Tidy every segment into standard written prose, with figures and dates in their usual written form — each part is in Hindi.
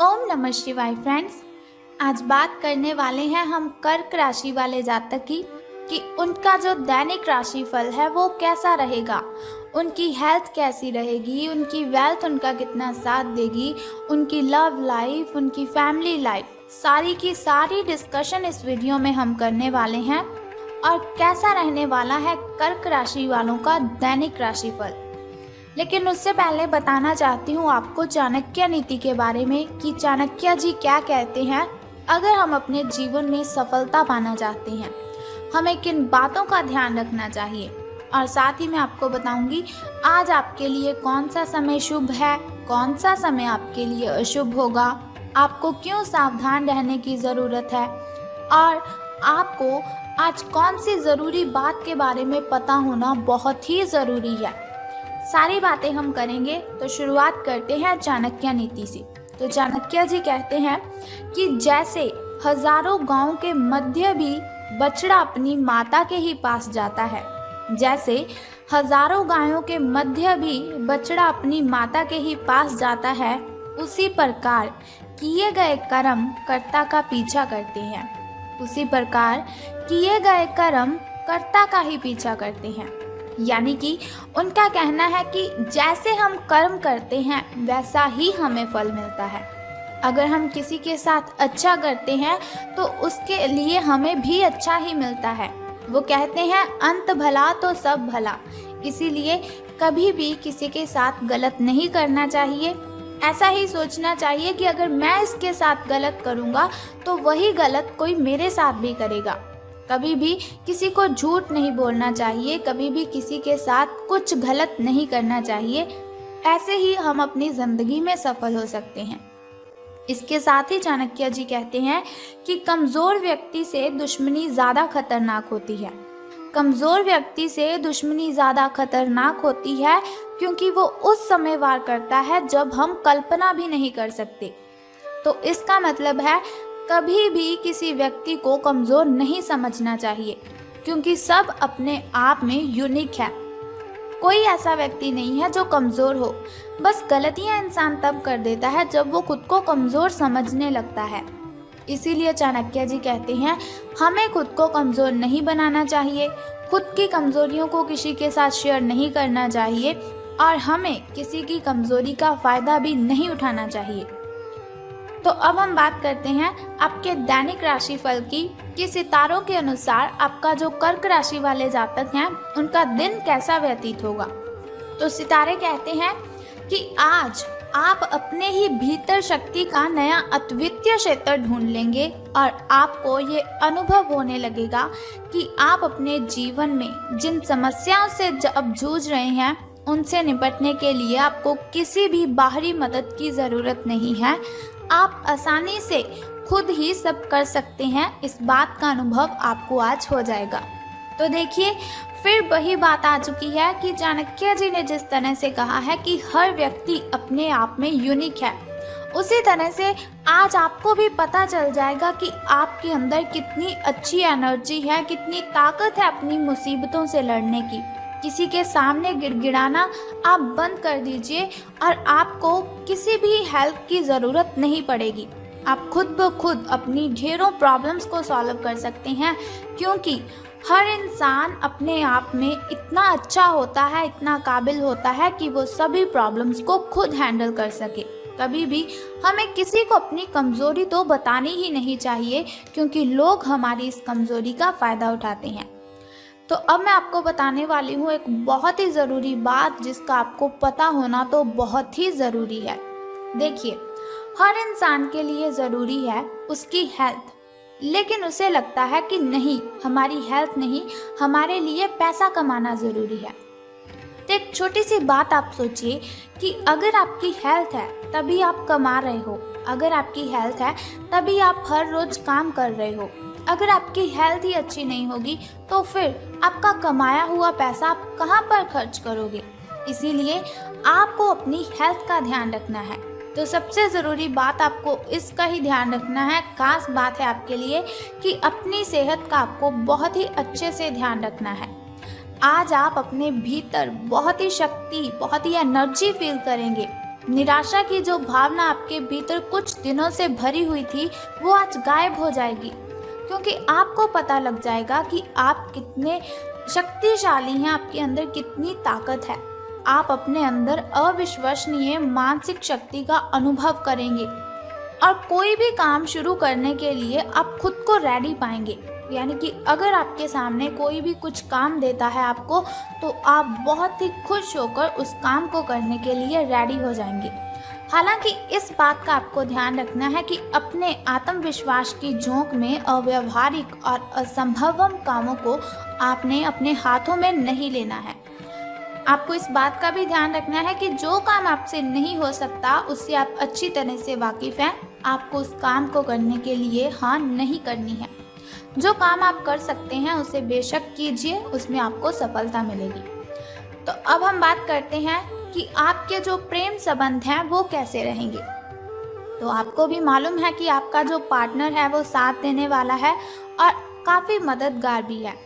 ओम नमः शिवाय फ्रेंड्स। आज बात करने वाले हैं हम कर्क राशि वाले जातक की कि उनका जो दैनिक राशिफल है वो कैसा रहेगा, उनकी हेल्थ कैसी रहेगी, उनकी वेल्थ उनका कितना साथ देगी, उनकी लव लाइफ, उनकी फैमिली लाइफ, सारी की सारी डिस्कशन इस वीडियो में हम करने वाले हैं। और कैसा रहने वाला है कर्क राशि वालों का दैनिक राशिफल। लेकिन उससे पहले बताना चाहती हूँ आपको चाणक्य नीति के बारे में कि चाणक्य जी क्या कहते हैं। अगर हम अपने जीवन में सफलता पाना चाहते हैं, हमें किन बातों का ध्यान रखना चाहिए, और साथ ही मैं आपको बताऊंगी आज आपके लिए कौन सा समय शुभ है, कौन सा समय आपके लिए अशुभ होगा, आपको क्यों सावधान रहने की ज़रूरत है, और आपको आज कौन सी ज़रूरी बात के बारे में पता होना बहुत ही ज़रूरी है। सारी बातें हम करेंगे। तो शुरुआत करते हैं चाणक्य नीति से। तो चाणक्य जी कहते हैं कि जैसे हजारों गांव के मध्य भी बछड़ा अपनी माता के ही पास जाता है, जैसे हजारों गायों के मध्य भी बछड़ा अपनी माता के ही पास जाता है, उसी प्रकार किए गए कर्म कर्ता का पीछा करते हैं। उसी प्रकार किए गए कर्म कर्ता का ही पीछा करते हैं। यानी कि उनका कहना है कि जैसे हम कर्म करते हैं वैसा ही हमें फल मिलता है। अगर हम किसी के साथ अच्छा करते हैं तो उसके लिए हमें भी अच्छा ही मिलता है। वो कहते हैं अंत भला तो सब भला। इसीलिए कभी भी किसी के साथ गलत नहीं करना चाहिए। ऐसा ही सोचना चाहिए कि अगर मैं इसके साथ गलत करूँगा तो वही गलत कोई मेरे साथ भी करेगा। कभी भी किसी को झूठ नहीं बोलना चाहिए, कभी भी किसी के साथ कुछ गलत नहीं करना चाहिए। ऐसे ही हम अपनी ज़िंदगी में सफल हो सकते हैं। इसके साथ ही चाणक्य जी कहते हैं कि कमज़ोर व्यक्ति से दुश्मनी ज़्यादा खतरनाक होती है। कमज़ोर व्यक्ति से दुश्मनी ज़्यादा खतरनाक होती है क्योंकि वो उस समय वार करता है जब हम कल्पना भी नहीं कर सकते। तो इसका मतलब है कभी भी किसी व्यक्ति को कमज़ोर नहीं समझना चाहिए, क्योंकि सब अपने आप में यूनिक है। कोई ऐसा व्यक्ति नहीं है जो कमज़ोर हो। बस गलतियां इंसान तब कर देता है जब वो खुद को कमज़ोर समझने लगता है। इसीलिए चाणक्य जी कहते हैं हमें खुद को कमज़ोर नहीं बनाना चाहिए, खुद की कमज़ोरियों को किसी के साथ शेयर नहीं करना चाहिए, और हमें किसी की कमज़ोरी का फ़ायदा भी नहीं उठाना चाहिए। तो अब हम बात करते हैं आपके दैनिक राशिफल की कि सितारों के अनुसार आपका जो कर्क राशि वाले जातक हैं उनका दिन कैसा व्यतीत होगा। तो सितारे कहते हैं कि आज आप अपने ही भीतर शक्ति का नया अद्वितीय क्षेत्र ढूंढ लेंगे और आपको ये अनुभव होने लगेगा कि आप अपने जीवन में जिन समस्याओं से अब जूझ रहे हैं उनसे निपटने के लिए आपको किसी भी बाहरी मदद की ज़रूरत नहीं है। आप आसानी से खुद ही सब कर सकते हैं। इस बात का अनुभव आपको आज हो जाएगा। तो देखिए फिर वही बात आ चुकी है कि चाणक्य जी ने जिस तरह से कहा है कि हर व्यक्ति अपने आप में यूनिक है, उसी तरह से आज आपको भी पता चल जाएगा कि आपके अंदर कितनी अच्छी एनर्जी है, कितनी ताकत है अपनी मुसीबतों से लड़ने की। किसी के सामने गिड़गिड़ाना आप बंद कर दीजिए और आपको किसी भी हेल्प की ज़रूरत नहीं पड़ेगी। आप खुद ब खुद अपनी ढेरों प्रॉब्लम्स को सॉल्व कर सकते हैं, क्योंकि हर इंसान अपने आप में इतना अच्छा होता है, इतना काबिल होता है कि वो सभी प्रॉब्लम्स को खुद हैंडल कर सके। कभी भी हमें किसी को अपनी कमज़ोरी तो बतानी ही नहीं चाहिए, क्योंकि लोग हमारी इस कमज़ोरी का फ़ायदा उठाते हैं। तो अब मैं आपको बताने वाली हूँ एक बहुत ही ज़रूरी बात जिसका आपको पता होना तो बहुत ही ज़रूरी है। देखिए हर इंसान के लिए ज़रूरी है उसकी हेल्थ, लेकिन उसे लगता है कि नहीं, हमारी हेल्थ नहीं, हमारे लिए पैसा कमाना ज़रूरी है। तो एक छोटी सी बात आप सोचिए कि अगर आपकी हेल्थ है तभी आप कमा रहे हो, अगर आपकी हेल्थ है तभी आप हर रोज़ काम कर रहे हो। अगर आपकी हेल्थ ही अच्छी नहीं होगी तो फिर आपका कमाया हुआ पैसा आप कहाँ पर खर्च करोगे। इसीलिए आपको अपनी हेल्थ का ध्यान रखना है। तो सबसे ज़रूरी बात आपको इसका ही ध्यान रखना है, खास बात है आपके लिए कि अपनी सेहत का आपको बहुत ही अच्छे से ध्यान रखना है। आज आप अपने भीतर बहुत ही शक्ति, बहुत ही एनर्जी फील करेंगे। निराशा की जो भावना आपके भीतर कुछ दिनों से भरी हुई थी वो आज गायब हो जाएगी, क्योंकि आपको पता लग जाएगा कि आप कितने शक्तिशाली हैं, आपके अंदर कितनी ताकत है। आप अपने अंदर अविश्वसनीय मानसिक शक्ति का अनुभव करेंगे और कोई भी काम शुरू करने के लिए आप खुद को रेडी पाएंगे। यानी कि अगर आपके सामने कोई भी कुछ काम देता है आपको, तो आप बहुत ही खुश होकर उस काम को करने के लिए रेडी हो जाएंगे। हालांकि इस बात का आपको ध्यान रखना है कि अपने आत्मविश्वास की झोंक में अव्यावहारिक और असंभव कामों को आपने अपने हाथों में नहीं लेना है। आपको इस बात का भी ध्यान रखना है कि जो काम आपसे नहीं हो सकता उससे आप अच्छी तरह से वाकिफ हैं। आपको उस काम को करने के लिए हाँ नहीं करनी है। जो काम आप कर सकते हैं उसे बेशक कीजिए, उसमें आपको सफलता मिलेगी। तो अब हम बात करते हैं कि आपके जो प्रेम संबंध हैं वो कैसे रहेंगे। तो आपको भी मालूम है कि आपका जो पार्टनर है वो साथ देने वाला है और काफ़ी मददगार भी है।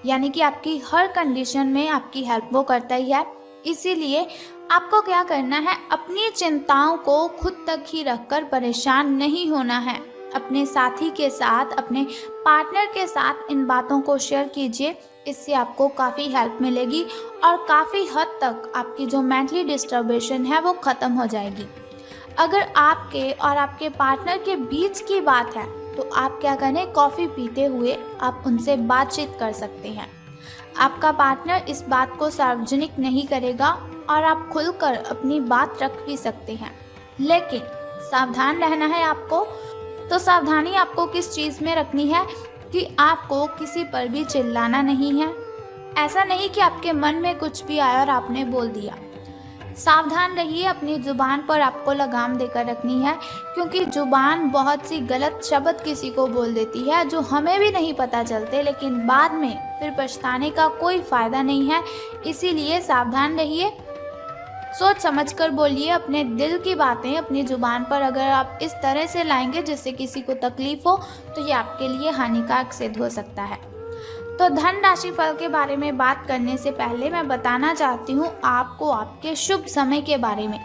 यानी कि आपकी हर कंडीशन में आपकी हेल्प वो करता ही है। इसीलिए आपको क्या करना है, अपनी चिंताओं को खुद तक ही रखकर परेशान नहीं होना है। अपने साथी के साथ, अपने पार्टनर के साथ इन बातों को शेयर कीजिए। इससे आपको काफ़ी हेल्प मिलेगी और काफ़ी हद तक आपकी जो मेंटली डिस्टर्बेशन है वो ख़त्म हो जाएगी। अगर आपके और आपके पार्टनर के बीच की बात है तो आप क्या करें, कॉफ़ी पीते हुए आप उनसे बातचीत कर सकते हैं। आपका पार्टनर इस बात को सार्वजनिक नहीं करेगा और आप खुलकर अपनी बात रख भी सकते हैं, लेकिन सावधान रहना है आपको। तो सावधानी आपको किस चीज़ में रखनी है कि आपको किसी पर भी चिल्लाना नहीं है। ऐसा नहीं कि आपके मन में कुछ भी आया और आपने बोल दिया। सावधान रहिए, अपनी ज़ुबान पर आपको लगाम देकर रखनी है, क्योंकि ज़ुबान बहुत सी गलत शब्द किसी को बोल देती है जो हमें भी नहीं पता चलते, लेकिन बाद में फिर पछताने का कोई फ़ायदा नहीं है। इसीलिए सावधान रहिए, सोच समझकर बोलिए अपने दिल की बातें अपनी ज़ुबान पर। अगर आप इस तरह से लाएंगे जिससे किसी को तकलीफ हो तो ये आपके लिए हानिकारक सिद्ध हो सकता है। तो धन राशि फल के बारे में बात करने से पहले मैं बताना चाहती हूँ आपको आपके शुभ समय के बारे में,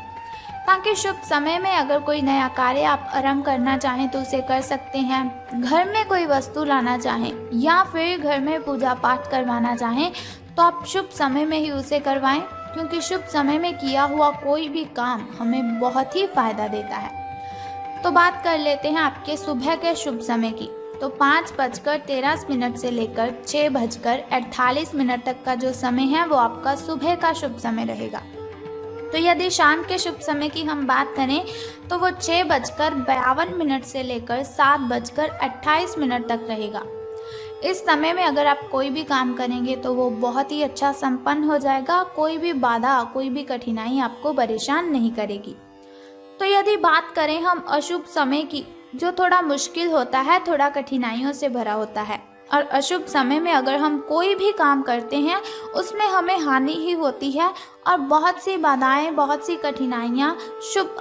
ताकि शुभ समय में अगर कोई नया कार्य आप आरंभ करना चाहें तो उसे कर सकते हैं। घर में कोई वस्तु लाना चाहें या फिर घर में पूजा पाठ करवाना चाहें तो आप शुभ समय में ही उसे करवाएं, क्योंकि शुभ समय में किया हुआ कोई भी काम हमें बहुत ही फायदा देता है। तो बात कर लेते हैं आपके सुबह के शुभ समय की। तो 5:13 से लेकर 6:48 तक का जो समय है वो आपका सुबह का शुभ समय रहेगा। तो यदि शाम के शुभ समय की हम बात करें तो वो 6:52 से लेकर 7:28 तक रहेगा। इस समय में अगर आप कोई भी काम करेंगे तो वो बहुत ही अच्छा संपन्न हो जाएगा। कोई भी बाधा, कोई भी कठिनाई आपको परेशान नहीं करेगी। तो यदि बात करें हम अशुभ समय की, जो थोड़ा मुश्किल होता है, थोड़ा कठिनाइयों से भरा होता है, और अशुभ समय में अगर हम कोई भी काम करते हैं उसमें हमें हानि ही होती है और बहुत सी बाधाएं, बहुत सी कठिनाइयाँ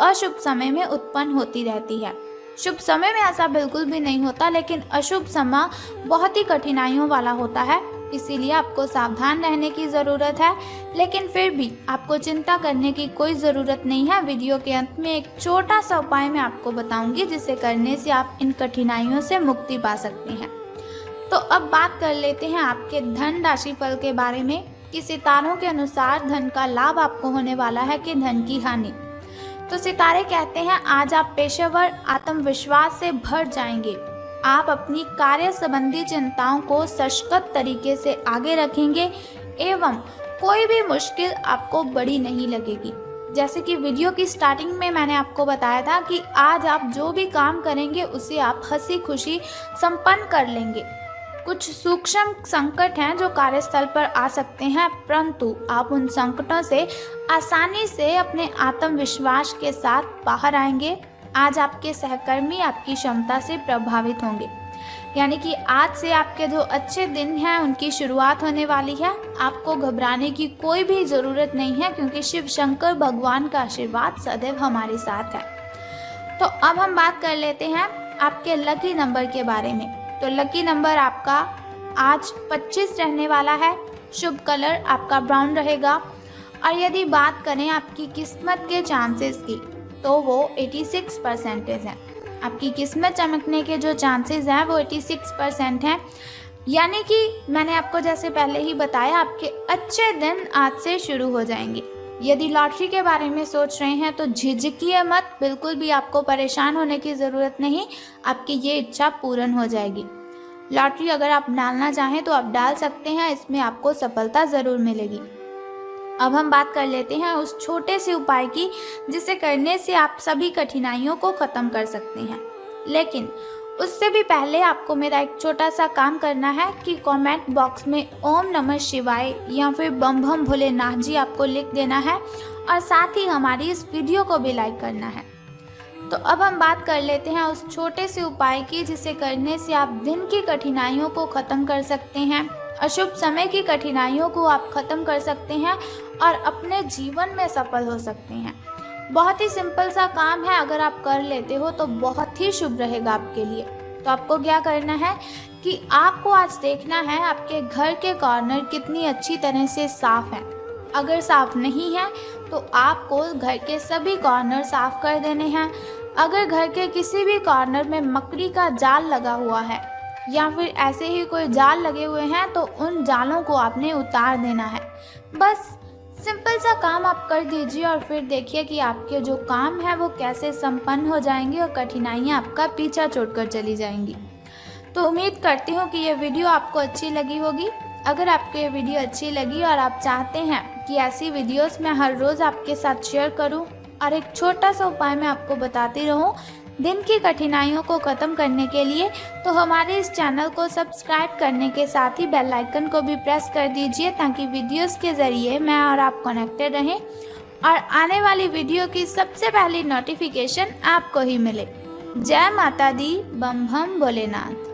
अशुभ समय में उत्पन्न होती रहती है। शुभ समय में ऐसा बिल्कुल भी नहीं होता, लेकिन अशुभ समय बहुत ही कठिनाइयों वाला होता है। इसीलिए आपको सावधान रहने की ज़रूरत है, लेकिन फिर भी आपको चिंता करने की कोई ज़रूरत नहीं है। वीडियो के अंत में एक छोटा सा उपाय मैं आपको बताऊंगी, जिसे करने से आप इन कठिनाइयों से मुक्ति पा सकते हैं। तो अब बात कर लेते हैं आपके धन राशि फल के बारे में कि सितारों के अनुसार धन का लाभ आपको होने वाला है कि धन की हानि। तो सितारे कहते हैं आज आप पेशेवर आत्मविश्वास से भर जाएंगे। आप अपनी कार्य संबंधी चिंताओं को सशक्त तरीके से आगे रखेंगे एवं कोई भी मुश्किल आपको बड़ी नहीं लगेगी। जैसे कि वीडियो की स्टार्टिंग में मैंने आपको बताया था कि आज आप जो भी काम करेंगे उसे आप हंसी खुशी संपन्न कर लेंगे। कुछ सूक्ष्म संकट हैं जो कार्यस्थल पर आ सकते हैं, परंतु आप उन संकटों से आसानी से अपने आत्मविश्वास के साथ बाहर आएंगे। आज आपके सहकर्मी आपकी क्षमता से प्रभावित होंगे, यानी कि आज से आपके जो अच्छे दिन हैं उनकी शुरुआत होने वाली है। आपको घबराने की कोई भी ज़रूरत नहीं है, क्योंकि शिव शंकर भगवान का आशीर्वाद सदैव हमारे साथ है। तो अब हम बात कर लेते हैं आपके लकी नंबर के बारे में। तो लकी नंबर आपका आज 25 रहने वाला है। शुभ कलर आपका ब्राउन रहेगा और यदि बात करें आपकी किस्मत के चांसेस की, तो वो 86% है। आपकी किस्मत चमकने के जो चांसेस हैं वो 86% हैं। यानी कि मैंने आपको जैसे पहले ही बताया, आपके अच्छे दिन आज से शुरू हो जाएंगे। यदि लॉटरी के बारे में सोच रहे हैं तो झिझकिए मत, बिल्कुल भी आपको परेशान होने की ज़रूरत नहीं, आपकी ये इच्छा पूर्ण हो जाएगी। लॉटरी अगर आप डालना चाहें तो आप डाल सकते हैं, इसमें आपको सफलता ज़रूर मिलेगी। अब हम बात कर लेते हैं उस छोटे से उपाय की जिसे करने से आप सभी कठिनाइयों को ख़त्म कर सकते हैं। लेकिन उससे भी पहले आपको मेरा एक छोटा सा काम करना है कि कमेंट बॉक्स में ओम नमः शिवाय या फिर बम बम भोलेनाथ जी आपको लिख देना है और साथ ही हमारी इस वीडियो को भी लाइक करना है। तो अब हम बात कर लेते हैं उस छोटे से उपाय की जिसे करने से आप दिन की कठिनाइयों को ख़त्म कर सकते हैं, अशुभ समय की कठिनाइयों को आप ख़त्म कर सकते हैं और अपने जीवन में सफल हो सकते हैं। बहुत ही सिंपल सा काम है, अगर आप कर लेते हो तो बहुत ही शुभ रहेगा आपके लिए। तो आपको क्या करना है कि आपको आज देखना है आपके घर के कॉर्नर कितनी अच्छी तरह से साफ़ हैं। अगर साफ़ नहीं है तो आपको घर के सभी कॉर्नर साफ़ कर देने हैं। अगर घर के किसी भी कॉर्नर में मकड़ी का जाल लगा हुआ है या फिर ऐसे ही कोई जाल लगे हुए हैं तो उन जालों को आपने उतार देना है। बस सिंपल सा काम आप कर दीजिए और फिर देखिए कि आपके जो काम है वो कैसे संपन्न हो जाएंगे और कठिनाइयाँ आपका पीछा छोड़कर चली जाएंगी। तो उम्मीद करती हूँ कि ये वीडियो आपको अच्छी लगी होगी। अगर आपको ये वीडियो अच्छी लगी और आप चाहते हैं कि ऐसी वीडियोस मैं हर रोज़ आपके साथ शेयर करूं और एक छोटा सा उपाय मैं आपको बताती रहूं दिन की कठिनाइयों को ख़त्म करने के लिए, तो हमारे इस चैनल को सब्सक्राइब करने के साथ ही बेल आइकन को भी प्रेस कर दीजिए ताकि वीडियोस के ज़रिए मैं और आप कनेक्टेड रहें और आने वाली वीडियो की सबसे पहली नोटिफिकेशन आपको ही मिले। जय माता दी, बम बम भोलेनाथ।